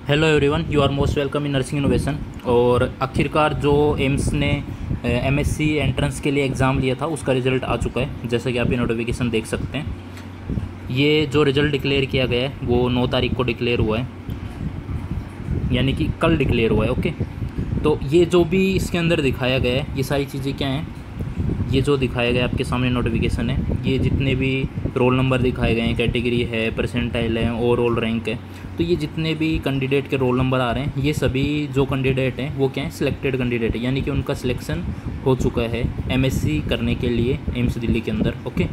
Hello everyone, you are most welcome in nursing innovation. और आखिरकार जो एम्स ने एमएससी एंट्रेंस के लिए एग्ज़ाम लिया था उसका रिज़ल्ट आ चुका है। जैसा कि आप ये नोटिफिकेशन देख सकते हैं। ये जो रिज़ल्ट डिक्लेयर किया गया है वो 9 तारीख को डिक्लेयर हुआ है, यानी कि कल डिक्लेयर हुआ है। ओके, तो ये जो भी इसके अंदर दिखाया गया है ये सारी चीज़ें क्या हैं, ये जो दिखाया गया आपके सामने नोटिफिकेशन है, ये जितने भी रोल नंबर दिखाए गए हैं, कैटेगरी है, परसेंटाइल है, ओवरऑल रैंक है, तो ये जितने भी कैंडिडेट के रोल नंबर आ रहे हैं ये सभी जो कैंडिडेट हैं वो क्या है, सिलेक्टेड कैंडिडेट है, यानी कि उनका सिलेक्शन हो चुका है एमएससी करने के लिए एम्स दिल्ली के अंदर। ओके,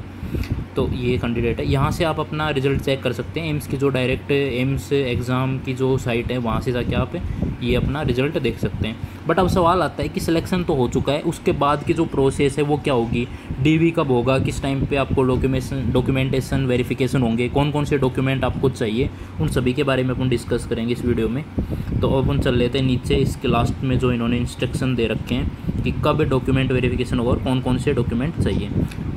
तो ये कैंडिडेट है। यहाँ से आप अपना रिजल्ट चेक कर सकते हैं। एम्स की जो डायरेक्ट एम्स एग्ज़ाम की जो साइट है वहाँ से जाके आप ये अपना रिजल्ट देख सकते हैं। बट अब सवाल आता है कि सिलेक्शन तो हो चुका है, उसके बाद की जो प्रोसेस है वो क्या होगी, डीवी कब होगा, किस टाइम पे आपको डॉक्यूमेंटेशन वेरिफिकेशन होंगे, कौन कौन से डॉक्यूमेंट आपको चाहिए, उन सभी के बारे में अपन डिस्कस करेंगे इस वीडियो में। तो अपन चल लेते हैं नीचे, इसके लास्ट में जो इन्होंने इंस्ट्रक्शन दे रखे हैं कि कब डॉक्यूमेंट वेरिफिकेशन होगा और कौन कौन से डॉक्यूमेंट चाहिए।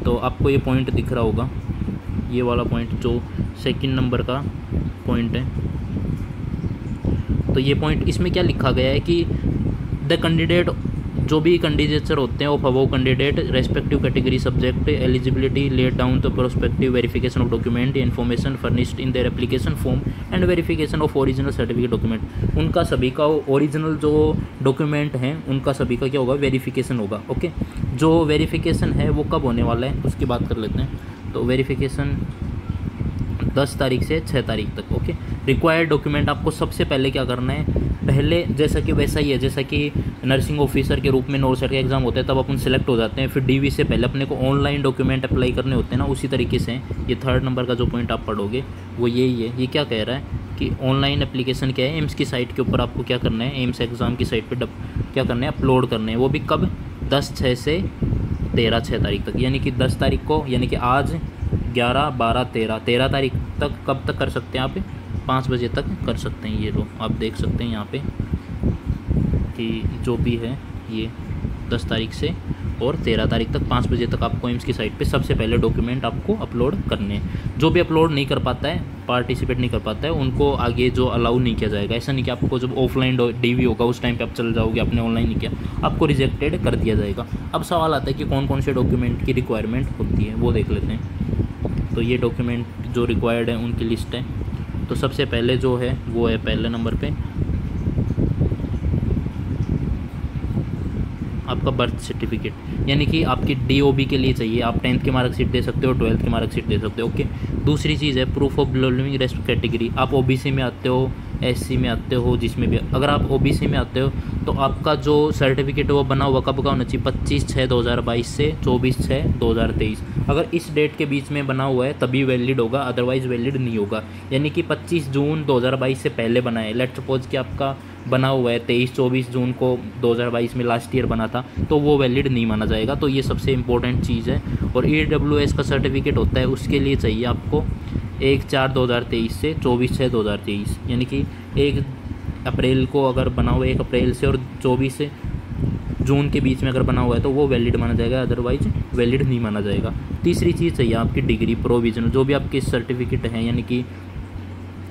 तो आपको ये पॉइंट दिख रहा होगा, ये वाला पॉइंट जो सेकंड नंबर का पॉइंट है। तो ये पॉइंट इसमें क्या लिखा गया है कि द कैंडिडेट, जो भी कैंडिडेचर होते हैं of above candidate respective category subject eligibility let down the prospective verification of document information furnished in their application form and verification of original certificate document. उनका सभी का ओरिजिनल जो डॉक्यूमेंट हैं उनका सभी का क्या होगा, वेरिफिकेशन होगा। ओके, जो वेरिफिकेशन है वो कब होने वाला है उसकी बात कर लेते हैं। तो वेरिफिकेशन 10 तारीख से 6 तारीख तक। ओके, रिक्वायर्ड डॉक्यूमेंट आपको सबसे पहले क्या करना है, पहले जैसा कि वैसा ही है, जैसा कि नर्सिंग ऑफिसर के रूप में नोरसेट का एग्जाम होता है तब अपन सेलेक्ट हो जाते हैं, फिर डीवी से पहले अपने को ऑनलाइन डॉक्यूमेंट अप्लाई करने होते हैं ना, उसी तरीके से ये थर्ड नंबर का जो पॉइंट आप पढ़ोगे वो यही है। ये क्या कह रहा है कि ऑनलाइन एप्लीकेशन क्या है, एम्स की साइट के ऊपर आपको क्या करना है, एम्स एग्ज़ाम की साइट पर क्या करना है, अपलोड करने हैं। वो भी कब, 10/6 से 13/6 तारीख तक, यानी कि 10 तारीख को, यानी कि आज 11, 12, 13 तारीख तक। कब तक कर सकते हैं आप, 5 बजे तक कर सकते हैं। ये लो आप देख सकते हैं यहाँ पे कि जो भी है ये 10 तारीख से और 13 तारीख तक 5 बजे तक आपको एम्स की साइट पे सबसे पहले डॉक्यूमेंट आपको अपलोड करने हैं। जो भी अपलोड नहीं कर पाता है, पार्टिसिपेट नहीं कर पाता है, उनको आगे जो अलाउ नहीं किया जाएगा। ऐसा नहीं कि आपको जब ऑफलाइन डीवी होगा उस टाइम पे आप चल जाओगे, आपने ऑनलाइन नहीं किया, आपको रिजेक्टेड कर दिया जाएगा। अब सवाल आता है कि कौन कौन से डॉक्यूमेंट की रिक्वायरमेंट होती है, वो देख लेते हैं। तो ये डॉक्यूमेंट जो रिक्वायर्ड है उनकी लिस्ट है। तो सबसे पहले जो है वो है पहले नंबर पे आपका बर्थ सर्टिफिकेट, यानी कि आपकी डीओबी के लिए चाहिए। आप 10th की मार्कशीट दे सकते हो, 12th की मार्कशीट दे सकते हो। ओके, दूसरी चीज़ है proof of belonging rest category. आप ओबीसी में आते हो, एससी में आते हो, जिसमें भी, अगर आप ओबीसी में आते हो तो आपका जो सर्टिफिकेट है वो बना हुआ कब का होना चाहिए, 25/6/2022 से 24/6/2023। अगर इस डेट के बीच में बना हुआ है तभी वैलिड होगा, अदरवाइज वैलिड नहीं होगा। यानी कि 25 जून 2022 से पहले बना है, लेट्स सपोज कि आपका बना हुआ है 23-24 जून को 2022 में लास्ट ईयर बना था, तो वो वैलिड नहीं माना जाएगा। तो ये सबसे इम्पोर्टेंट चीज़ है। और EWS का सर्टिफिकेट होता है, उसके लिए चाहिए आपको 1/4/2023 से 24/6/2023, यानी कि 1 अप्रैल को अगर बना हुआ है, 1 अप्रैल से और 24 जून के बीच में अगर बना हुआ है तो वो वैलिड माना जाएगा, अदरवाइज वैलिड नहीं माना जाएगा। तीसरी चीज़ चाहिए आपकी डिग्री प्रोविजनल, जो भी आपके सर्टिफिकेट हैं, यानी कि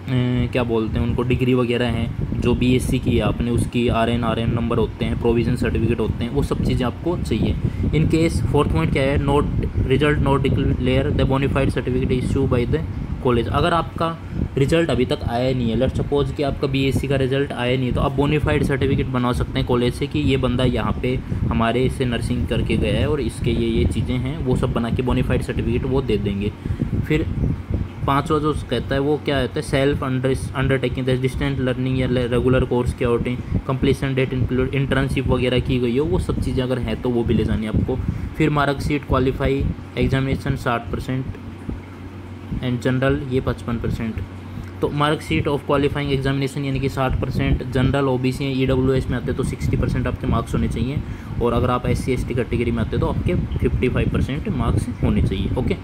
क्या बोलते हैं उनको, डिग्री वगैरह हैं, जो बीएससी की है आपने उसकी आरएन नंबर होते हैं, प्रोविजन सर्टिफिकेट होते हैं, वो सब चीज़ें आपको चाहिए। इन केस फोर्थ पॉइंट क्या है, note result note declare the bonafide certificate issue by the college. अगर आपका रिजल्ट अभी तक आया नहीं है, लेट्स सपोज कि आपका बीएससी का रिजल्ट आया नहीं है, तो आप बोनाफाइड सर्टिफिकेट बनवा सकते हैं कॉलेज से कि ये बंदा यहाँ पे हमारे से नर्सिंग करके गया है और इसके ये चीज़ें हैं, वो सब बना के बोनाफाइड सर्टिफिकेट वो दे देंगे। फिर 5वां जो कहता है वो क्या होता है, self undertaking the distance learning या रेगुलर कोर्स के outing completion date include internship वगैरह की गई हो, वो सब चीज़ें अगर हैं तो वो भी ले जानी है आपको। फिर marksheet qualify examination 60% and general ये 55%। तो मार्कशीट ऑफ क्वालिफाइंग एग्जामिनेशन यानी कि 60%, जनरल ओबीसी EWS में आते हैं तो 60% आपके मार्क्स होने चाहिए, और अगर आप SC/ST कैटेगरी में आते हैं तो आपके 55% मार्क्स होने चाहिए। ओके,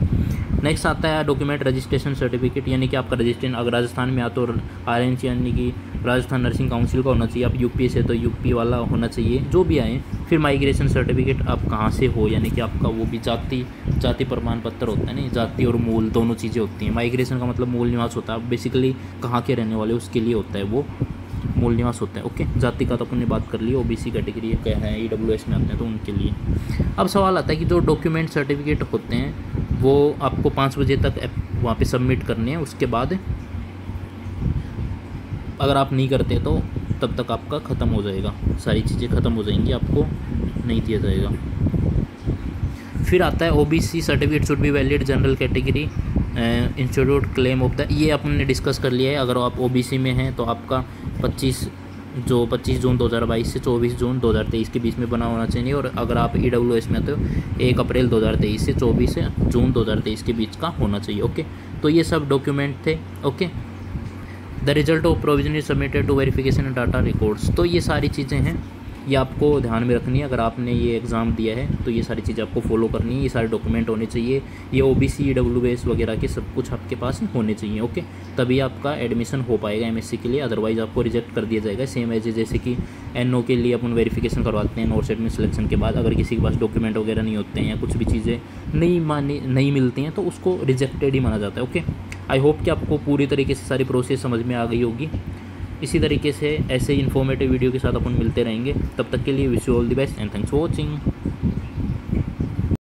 नेक्स्ट आता है डॉक्यूमेंट रजिस्ट्रेशन सर्टिफिकेट, यानी कि आपका रजिस्ट्रेशन अगर राजस्थान में आता तो RNC यानी कि राजस्थान नर्सिंग काउंसिल का होना चाहिए, आप यूपी से तो यूपी वाला होना चाहिए, जो भी आए। फिर माइग्रेशन सर्टिफिकेट, आप कहाँ से हो, यानी कि आपका वो भी जाति प्रमाण पत्र होता है ना, जाति और मूल दोनों चीज़ें होती हैं। माइग्रेशन का मतलब मूल निवास होता है, आप बेसिकली कहाँ के रहने वाले उसके लिए होता है वो। मूल निवास होते हैं। ओके, जाति का तो अपन ने बात कर ली, ओबीसी कैटेगरी क्या है, ईडब्ल्यूएस में आते हैं तो उनके लिए। अब सवाल आता है कि जो डॉक्यूमेंट सर्टिफिकेट होते हैं वो आपको 5 बजे तक वहाँ पे सबमिट करने हैं। उसके बाद अगर आप नहीं करते तो तब तक आपका ख़त्म हो जाएगा, सारी चीज़ें ख़त्म हो जाएंगी, आपको नहीं दिया जाएगा। फिर आता है OBC certificate should be valid general category institute claim of the, ये अपन ने डिस्कस कर लिया है। अगर आप ओबीसी में हैं तो आपका 25 जून 2022 से 24 जून 2023 के बीच में बना होना चाहिए, और अगर आप ईडब्ल्यूएस में आते हो 1 अप्रैल 2023 से 24 जून 2023 के बीच का होना चाहिए। ओके, तो ये सब डॉक्यूमेंट थे। Okay, the result of provision is submitted to verification and data records, तो ये सारी चीज़ें हैं, ये आपको ध्यान में रखनी है। अगर आपने ये एग्ज़ाम दिया है तो ये सारी चीज़ें आपको फॉलो करनी है, ये सारे डॉक्यूमेंट होने चाहिए, ये ओबीसी ईडब्ल्यूएस वगैरह के सब कुछ आपके पास होने चाहिए। ओके, तभी आपका एडमिशन हो पाएगा एमएससी के लिए, अदरवाइज़ आपको रिजेक्ट कर दिया जाएगा। सेम एज जैसे कि एनओ के लिए अपन वेरिफिकेशन करवाते हैं नॉर्थ सेट में सिलेक्शन के बाद, अगर किसी के पास डॉक्यूमेंट वगैरह नहीं होते हैं या कुछ भी चीज़ें नहीं मिलती हैं तो उसको रिजेक्टेड ही माना जाता है। ओके, आई होप कि आपको पूरी तरीके से सारी प्रोसेस समझ में आ गई होगी। इसी तरीके से ऐसे इन्फॉर्मेटिव वीडियो के साथ अपन मिलते रहेंगे। तब तक के लिए wish you all the best and thanks for watching.